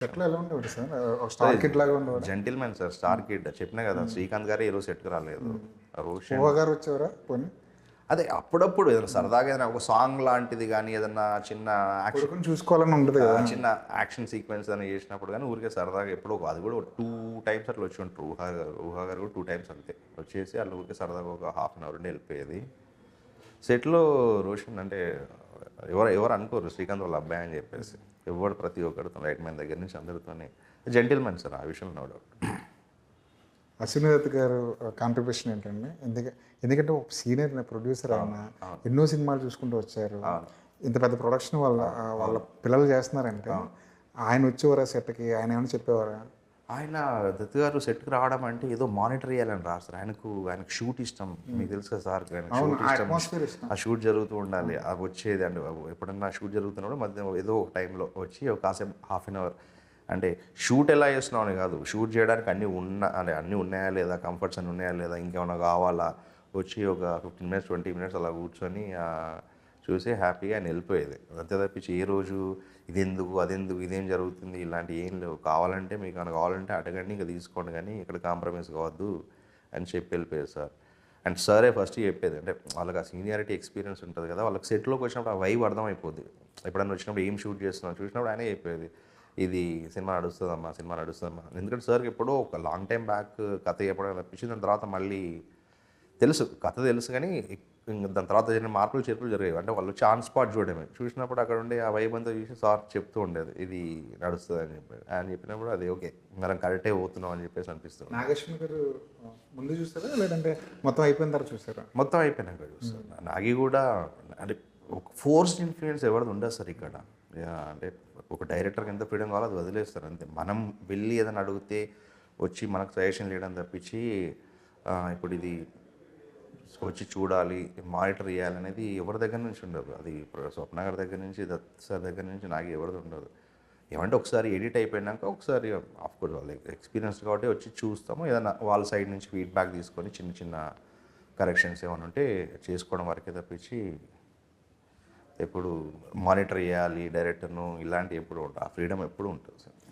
సెట్‌లో ఎలా ఉండేవాడు సార్? ఒక స్టార్ కిడ్ లాగా ఉండేవాడా? Gentlemen sir, star kid. చెప్పినా కదా! శ్రీకాంత్ గారే ఈరోజు సెట్‌కి రాలేదు. రోషన్ 'ఊహ' గారు వచ్చేవారా పోనీ? అదే అప్పుడప్పుడు ఏదైనా సరదాగా ఏదైనా ఒక సాంగ్ లాంటిది గానీ, ఏదన్నా చిన్న యాక్షన్ కొడుకుని చూసుకోవాలని ఉంటది కదా! చిన్న యాక్షన్ సీక్వెన్స్ అని చేసినప్పుడు కానీ ఊరికే సరదాగా ఎప్పుడో అది కూడా 2 టైమ్స్ అట్లా వచ్చి ఉంటారు. ఊహా గారు కూడా 2 టైమ్స్ అంతే వచ్చేసి అట్లా ఊరికే సరదాగా ఒక హాఫ్ అన్ అవర్ ఉండి వెళ్ళిపోయేది. సెట్‌లో రోషన్ అంటే ఎవరు ఎవరు అనుకోరు శ్రీకాంత్ వాళ్ళ అబ్బాయి అని చెప్పేసి. ఎవడు ప్రతి ఒక్కరితో రైట్ మ్యాన్ దగ్గర నుంచి అందరితోని జెంటిల్‌మెన్ సార్, ఆ విషయంలో నో డౌట్. అశ్విని దత్ గారు కాంట్రిబ్యూషన్ ఏంటండి? ఎందుకంటే ఒక సీనియర్ ప్రొడ్యూసర్ ఆయన. అవును. ఎన్నో సినిమాలు చూసుకుంటూ వచ్చారు. అవును. ఇంత పెద్ద ప్రొడక్షన్ వాళ్ళ పిల్లలు చేస్తున్నారంటే ఆయన వచ్చేవారా సెట్‌కి? ఆయన ఏమైనా చెప్పేవారా? ఆయన దత్ గారు సెట్‌కి రావడం అంటే ఏదో మానిటర్ చేయాలని రాదు సార్. ఆయనకు షూట్ ఇష్టం. మీకు తెలుసు కదా సార్, ఆయనకు అవును. షూట్ ఆ ఇష్టం. అట్మాస్ఫియర్ ఇష్టం. ఆ షూట్ జరుగుతూ ఉండాలి. అది వచ్చేది అండి. ఎప్పుడన్నా షూట్ జరుగుతున్నప్పుడు మధ్య ఏదో ఒక టైంలో వచ్చి ఒక కాసేపు హాఫ్ అన్ అవర్ అంటే షూట్ ఎలా చేస్తున్నాం అని కాదు. షూట్ చేయడానికి అన్నీ ఉన్నాయా లేదా, కంఫర్ట్స్ అన్నీ ఉన్నాయా లేదా, ఇంకేమైనా కావాలా, వచ్చి ఒక 15 మినిట్స్ 20 మినిట్స్ అలా కూర్చొని చూసి హ్యాపీగా ఆయన వెళ్ళిపోయేది. అంతే తప్పించి ఏ రోజు ఇదెందుకు అదెందుకు ఇదేం జరుగుతుంది ఇలాంటివి ఏం లేవు. కావాలంటే మీకు ఏమైనా కావాలంటే అడగండి, ఇంకా తీసుకోండి, కానీ ఇక్కడ కాంప్రమైజ్ కావద్దు అని చెప్పి వెళ్ళిపోయేది సార్. అండ్ సారే ఫస్ట్ చెప్పేది, అంటే వాళ్ళకి ఆ సీనియారిటీ ఎక్స్పీరియన్స్ ఉంటుంది కదా, వాళ్ళకి సెట్లోకి వచ్చినప్పుడు ఆ వైబ్ అర్థమైపోద్ది. ఎప్పుడన్నా వచ్చినప్పుడు ఏం షూట్ చేస్తున్నాం చూసినప్పుడు ఆయనే చెప్పేది, ఇది సినిమా నడుస్తుందమ్మా. ఎందుకంటే సార్కి ఎప్పుడో ఒక లాంగ్ టైం బ్యాక్ కథ చెప్పడం తప్పించి దాని తర్వాత మళ్ళీ కథ తెలుసు కానీ ఇంక దాని తర్వాత జరిగిన మార్పులు చేర్పులు జరిగాయి. అంటే వాళ్ళు ఛాన్స్ స్పాట్ చూడడమే. చూసినప్పుడు అక్కడ ఉండే ఆ వైబ్ అంతా చూసి సార్ చెప్తూ ఉండేది, ఇది నడుస్తుంది అని చెప్పి. ఆయన చెప్పినప్పుడు అది ఓకే, మనం కరెక్టే పోతున్నాం అని చెప్పేసి అనిపిస్తుంది. నాగేశ్వరి గారు ముందు చూసారా? లేదంటే మొత్తం అయిపోయిన తర్వాత చూసారా? మొత్తం అయిపోయినాక చూస్తాను. నాగి కూడా అంటే ఒక ఫోర్స్డ్ ఇన్ఫ్లుయెన్స్ ఎవరిది ఉండదు సార్ ఇక్కడ. అంటే ఒక డైరెక్టర్కి ఎంత ఫ్రీడమ్ కావాలో అది వదిలేస్తారు అంతే. మనం వెళ్ళి ఏదైనా అడిగితే వచ్చి మనకు సజెషన్ చేయడం తప్పించి ఇప్పుడు ఇది వచ్చి చూడాలి, మానిటర్ చేయాలనేది ఎవరి దగ్గర నుంచి ఉండదు. అది ఇప్పుడు స్వప్న గారి దగ్గర నుంచి, దత్ సార్ దగ్గర నుంచి నాకు ఎవరిది ఉండదు. ఏమంటే ఒకసారి ఎడిట్ అయిపోయినాక ఒకసారి ఆఫ్కోర్స్ వాళ్ళు ఎక్స్పీరియన్స్ కాబట్టి వచ్చి చూస్తాము, ఏదైనా వాళ్ళ సైడ్ నుంచి ఫీడ్బ్యాక్ తీసుకొని చిన్న చిన్న కరెక్షన్స్ ఏమైనా ఉంటే చేసుకోవడం వరకే తప్పించి ఎప్పుడు మానిటర్ చేయాలి డైరెక్టర్ను ఇలాంటి ఎప్పుడు ఉంటుంది, ఆ ఫ్రీడమ్ ఎప్పుడు ఉంటుంది సార్.